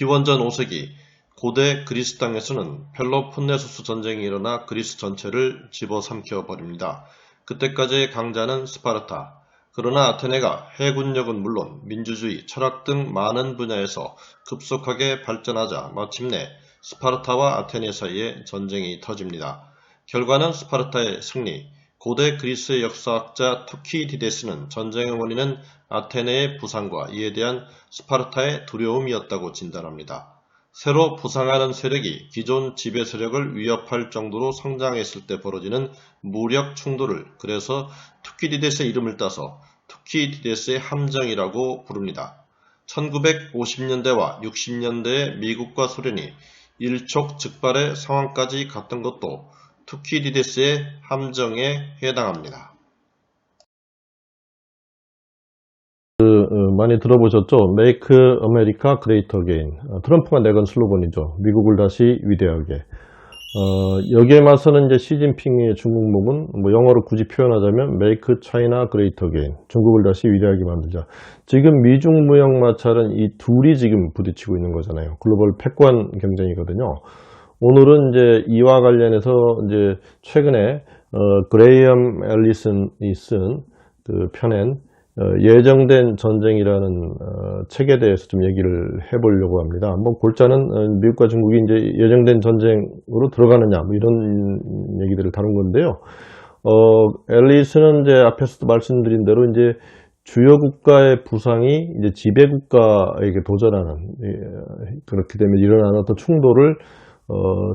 기원전 5세기 고대 그리스 땅에서는 펠로폰네소스 전쟁이 일어나 그리스 전체를 집어삼켜 버립니다. 그때까지의 강자는 스파르타. 그러나 아테네가 해군력은 물론 민주주의, 철학 등 많은 분야에서 급속하게 발전하자 마침내 스파르타와 아테네 사이에 전쟁이 터집니다. 결과는 스파르타의 승리. 고대 그리스의 역사학자 투키디데스는 전쟁의 원인은 아테네의 부상과 이에 대한 스파르타의 두려움이었다고 진단합니다. 새로 부상하는 세력이 기존 지배 세력을 위협할 정도로 성장했을 때 벌어지는 무력 충돌을 그래서 투키디데스의 이름을 따서 투키디데스의 함정이라고 부릅니다. 1950년대와 60년대에 미국과 소련이 일촉즉발의 상황까지 갔던 것도 투키디데스의 함정에 해당합니다. 많이 들어보셨죠? Make America Great Again. 트럼프가 내건 슬로건이죠. 미국을 다시 위대하게. 여기에 맞서는 이제 시진핑의 중국목은 영어로 굳이 표현하자면 Make China Great Again. 중국을 다시 위대하게 만들자. 지금 미중 무역 마찰은 이 둘이 지금 부딪히고 있는 거잖아요. 글로벌 패권 경쟁이거든요. 오늘은 이제 이와 관련해서 이제 최근에 그레이엄 앨리슨이 쓴 그 펴낸 예정된 전쟁이라는 책에 대해서 좀 얘기를 해보려고 합니다. 골자는 미국과 중국이 이제 예정된 전쟁으로 들어가느냐 이런 얘기들을 다룬 건데요. 앨리슨은 이제 앞에서도 말씀드린 대로 이제 주요 국가의 부상이 이제 지배 국가에게 도전하는 그렇게 되면 일어나는 어떤 충돌을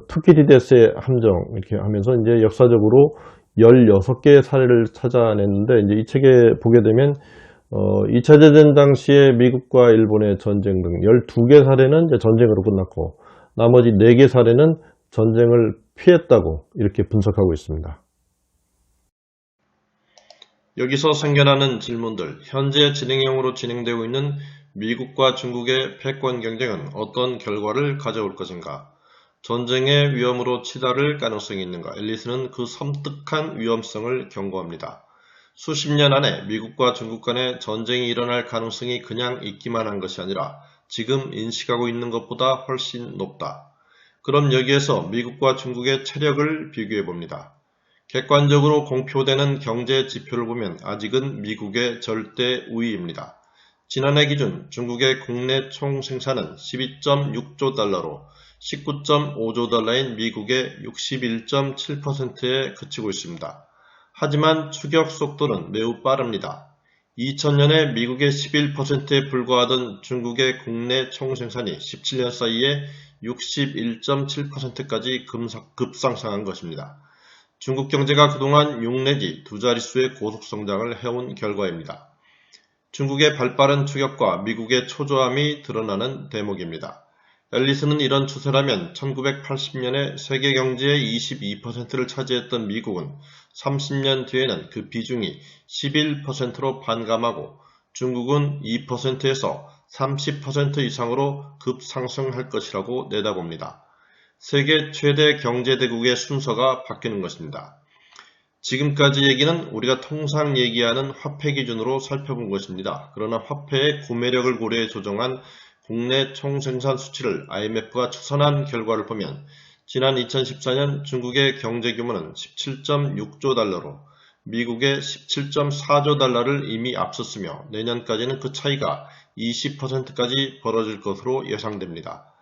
투키디데스의 함정 이렇게 하면서 이제 역사적으로 16개의 사례를 찾아냈는데 이제 이 책에 보게 되면 2차 대전 당시에 미국과 일본의 전쟁 등 12개 사례는 이제 전쟁으로 끝났고 나머지 4개 사례는 전쟁을 피했다고 이렇게 분석하고 있습니다. 여기서 생겨나는 질문들, 현재 진행형으로 진행되고 있는 미국과 중국의 패권 경쟁은 어떤 결과를 가져올 것인가? 전쟁의 위험으로 치달을 가능성이 있는가? 앨리슨은 그 섬뜩한 위험성을 경고합니다. 수십 년 안에 미국과 중국 간의 전쟁이 일어날 가능성이 그냥 있기만 한 것이 아니라 지금 인식하고 있는 것보다 훨씬 높다. 그럼 여기에서 미국과 중국의 체력을 비교해 봅니다. 객관적으로 공표되는 경제 지표를 보면 아직은 미국의 절대 우위입니다. 지난해 기준 중국의 국내 총생산은 12.6조 달러로 19.5조 달러인 미국의 61.7%에 그치고 있습니다. 하지만 추격 속도는 매우 빠릅니다. 2000년에 미국의 11%에 불과하던 중국의 국내 총생산이 17년 사이에 61.7%까지 급상승한 것입니다. 중국 경제가 그동안 6 내지 2자릿수의 고속성장을 해온 결과입니다. 중국의 발빠른 추격과 미국의 초조함이 드러나는 대목입니다. 앨리슨은 이런 추세라면 1980년에 세계 경제의 22%를 차지했던 미국은 30년 뒤에는 그 비중이 11%로 반감하고 중국은 2%에서 30% 이상으로 급상승할 것이라고 내다봅니다. 세계 최대 경제대국의 순서가 바뀌는 것입니다. 지금까지 얘기는 우리가 통상 얘기하는 화폐 기준으로 살펴본 것입니다. 그러나 화폐의 구매력을 고려해 조정한 국내 총생산 수치를 IMF가 추산한 결과를 보면 지난 2014년 중국의 경제 규모는 17.6조 달러로 미국의 17.4조 달러를 이미 앞섰으며 내년까지는 그 차이가 20%까지 벌어질 것으로 예상됩니다.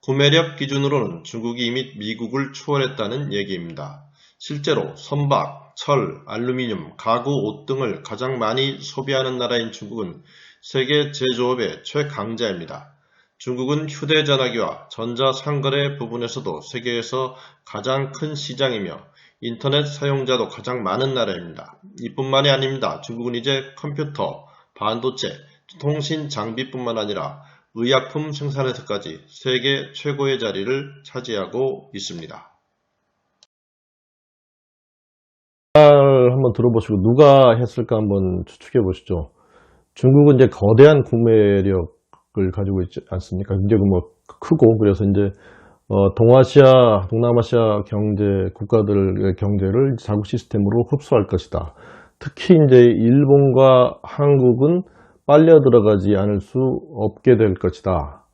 구매력 기준으로는 중국이 이미 미국을 추월했다는 얘기입니다. 실제로 선박, 철, 알루미늄, 가구, 옷 등을 가장 많이 소비하는 나라인 중국은 세계 제조업의 최강자입니다. 중국은 휴대전화기와 전자상거래 부분에서도 세계에서 가장 큰 시장이며 인터넷 사용자도 가장 많은 나라입니다. 이뿐만이 아닙니다. 중국은 이제 컴퓨터, 반도체, 통신 장비뿐만 아니라 의약품 생산에서까지 세계 최고의 자리를 차지하고 있습니다. 한번 들어보시고 누가 했을까 한번 추측해 보시죠. 중국은 이제 거대한 구매력을 가지고 있지 않습니까? 굉장히 크고 그래서 이제 동아시아, 동남아시아 경제 국가들의 경제를 자국 시스템으로 흡수할 것이다. 특히 이제 일본과 한국은 빨려 들어가지 않을 수 없게 될 것이다.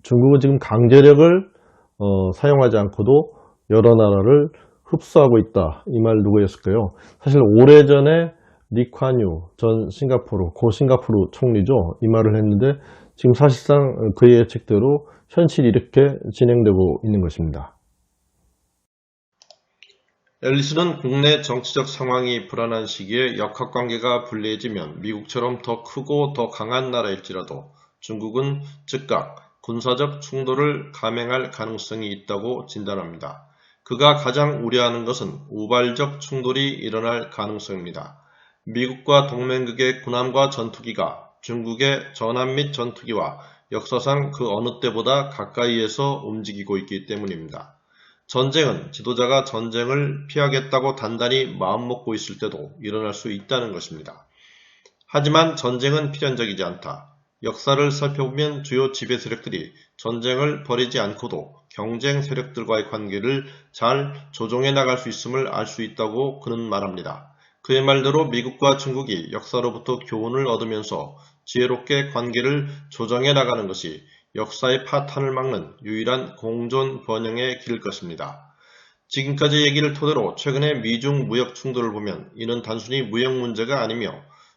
중국은 지금 강제력을 사용하지 않고도 여러 나라를 흡수하고 있다. 이 말 누구 했을까요? 사실 오래전에 리콴유 전 고 싱가포르 총리죠. 이 말을 했는데 지금 사실상 그의 예측대로 현실이 이렇게 진행되고 있는 것입니다. 앨리스는 국내 정치적 상황이 불안한 시기에 역학관계가 불리해지면 미국처럼 더 크고 더 강한 나라일지라도 중국은 즉각 군사적 충돌을 감행할 가능성이 있다고 진단합니다. 그가 가장 우려하는 것은 우발적 충돌이 일어날 가능성입니다. 미국과 동맹국의 군함과 전투기가 중국의 전함 및 전투기와 역사상 그 어느 때보다 가까이에서 움직이고 있기 때문입니다. 전쟁은 지도자가 전쟁을 피하겠다고 단단히 마음먹고 있을 때도 일어날 수 있다는 것입니다. 하지만 전쟁은 필연적이지 않다. 역사를 살펴보면 주요 지배 세력들이 전쟁을 벌이지 않고도 경쟁 세력들과의 관계를 잘 조정해 나갈 수 있음을 알 수 있다고 그는 말합니다. 그의 말대로 미국과 중국이 역사로부터 교훈을 얻으면서 지혜롭게 관계를 조정해 나가는 것이 역사의 파탄을 막는 유일한 공존 번영의 길일 것입니다. 지금까지 얘기를 토대로 최근의 미중 무역 충돌을 보면 이는 단순히 무역 문제가 아니며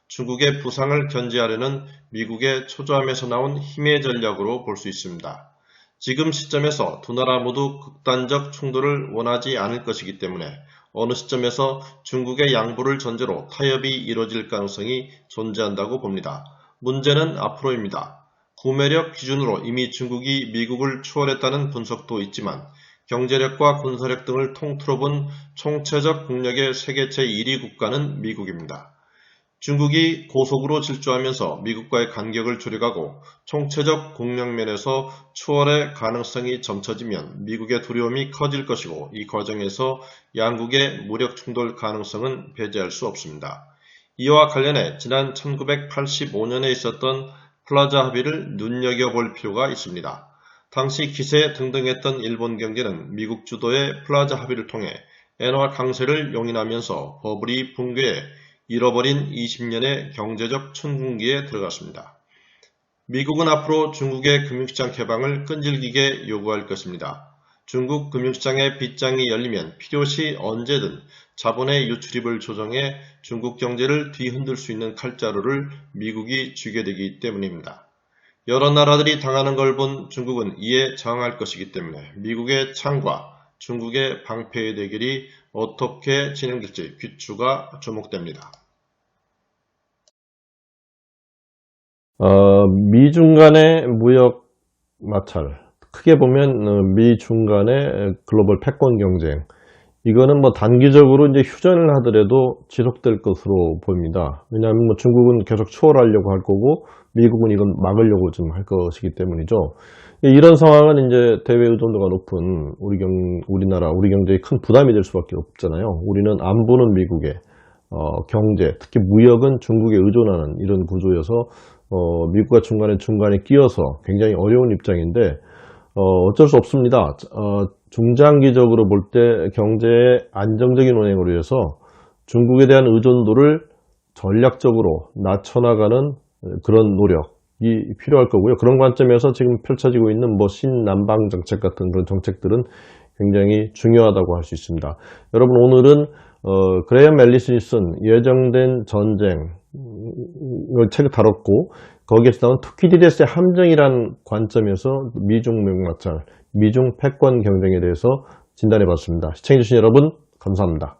중국의 부상을 견제하려는 미국의 초조함에서 나온 힘의 전략으로 볼 수 있습니다. 지금 시점에서 두 나라 모두 극단적 충돌을 원하지 않을 것이기 때문에 어느 시점에서 중국의 양보를 전제로 타협이 이루어질 가능성이 존재한다고 봅니다. 문제는 앞으로입니다. 구매력 기준으로 이미 중국이 미국을 추월했다는 분석도 있지만 경제력과 군사력 등을 통틀어 본 총체적 국력의 세계 제1위 국가는 미국입니다. 중국이 고속으로 질주하면서 미국과의 간격을 줄여가고 총체적 국력면에서 추월의 가능성이 점쳐지면 미국의 두려움이 커질 것이고 이 과정에서 양국의 무력 충돌 가능성은 배제할 수 없습니다. 이와 관련해 지난 1985년에 있었던 플라자 합의를 눈여겨볼 필요가 있습니다. 당시 기세 등등했던 일본 경제는 미국 주도의 플라자 합의를 통해 엔화 강세를 용인하면서 버블이 붕괴해 잃어버린 20년의 경제적 춘궁기에 들어갔습니다. 미국은 앞으로 중국의 금융시장 개방을 끈질기게 요구할 것입니다. 중국 금융시장의 빗장이 열리면 필요시 언제든 자본의 유출입을 조정해 중국 경제를 뒤흔들 수 있는 칼자루를 미국이 쥐게 되기 때문입니다. 여러 나라들이 당하는 걸 본 중국은 이에 저항할 것이기 때문에 미국의 창과 중국의 방패의 대결이 어떻게 진행될지 귀추가 주목됩니다. 미중 간의 무역 마찰, 크게 보면 미중 간의 글로벌 패권 경쟁, 이거는 뭐 단기적으로 이제 휴전을 하더라도 지속될 것으로 보입니다. 왜냐하면 뭐 중국은 계속 추월하려고 할 거고 미국은 이건 막으려고 좀 할 것이기 때문이죠. 이런 상황은 이제 대외 의존도가 높은 우리나라, 우리 경제에 큰 부담이 될 수밖에 없잖아요. 우리는 안보는 미국의 경제, 특히 무역은 중국에 의존하는 이런 구조여서 미국과 중간에 끼어서 굉장히 어려운 입장인데 어쩔 수 없습니다. 중장기적으로 볼 때 경제의 안정적인 운행을 위해서 중국에 대한 의존도를 전략적으로 낮춰나가는 그런 노력이 필요할 거고요. 그런 관점에서 지금 펼쳐지고 있는 뭐 신남방 정책 같은 그런 정책들은 굉장히 중요하다고 할 수 있습니다. 여러분, 오늘은 그레이엄 앨리슨이 쓴 예정된 전쟁 책을 다뤘고 거기에서 나온 투키디데스의 함정이라는 관점에서 미중 무역 마찰, 미중 패권 경쟁에 대해서 진단해 봤습니다. 시청해주신 여러분 감사합니다.